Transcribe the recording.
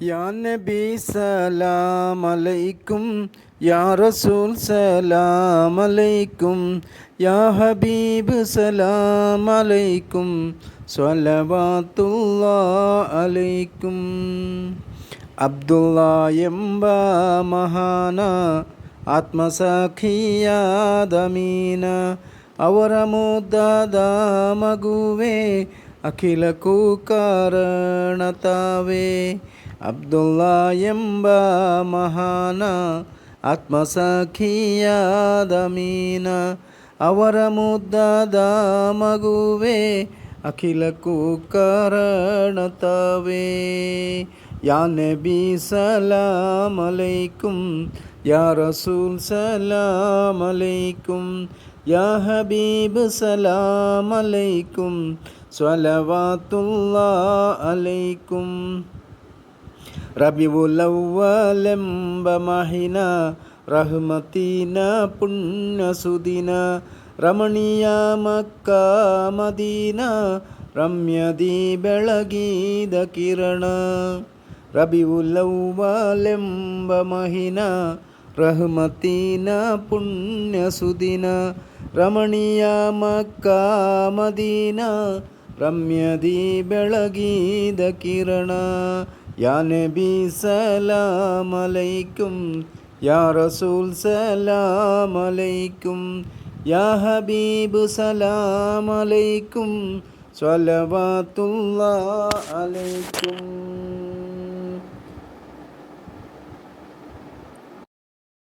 യാ നബി സലാം അലൈക്കും, യാ റസൂൽ സലാം അലൈക്കും, യാ ഹബീബ് സലാം അലൈക്കും, സ്വലവാത്തുല്ലാഹ് അലൈക്കും. അബ്ദുള്ള ಎಂಬ ಮಹಾನ ಆತ್ಮಸಖಿಯಾದಮೀನ ಅವರ ಮುದ್ದಾದ ಮಗುವೆ ಅಖಿಲಕ್ಕೂ ಕಾರಣ ತಾವೇ. ಅಬ್ದುಲ್ಲ ಎಂಬ ಮಹಾನ ಆತ್ಮಸಖಿಯಾದಮೀನ ಅವರ ಮುದ್ದಾದ ಮಗುವೆ ಅಖಿಲಕ್ಕೂ ಕಾರಣ ತಾವೇ. യാ നബി സലാം അലൈക്കും, യാ റസൂൽ സലാം അലൈക്കും, യാ ഹബീബ് സലാം അലൈക്കും, സ്വലവാത്തുല്ലാഹ് അലൈക്കും. റബീഉൽ അവ്വലെമ്പ മഹിന റഹ്മത്തിന പുണ്യസുദിന ರಮಣೀಯ ಮಕ್ಕ ಮದೀನ ರಮ್ಯದಿ ಬೆಳಗಿದ ಕಿರಣ. ರಬಿউಲ್ ಅವ್ವಲೆಂಬ ಮಹಿನ ರಹ್ಮತಿನ ಪುಣ್ಯ ಸುದಿನ ರಮಣೀಯ ಮಕ್ಕ ಮದೀನ ರಮ್ಯದಿ ಬೆಳಗಿದ ಕಿರಣ. ಯಾ ನಬಿ ಸಲಾಮ್ ಅಲೈಕುಂ, ಯಾ ರಸೂಲ್ ಸಲಾಮ್ ಅಲೈಕುಂ, യാ ഹബീബ് സലാം അലൈക്കും, സ്വലവാത്തുല്ലാഹ് അലൈക്കും.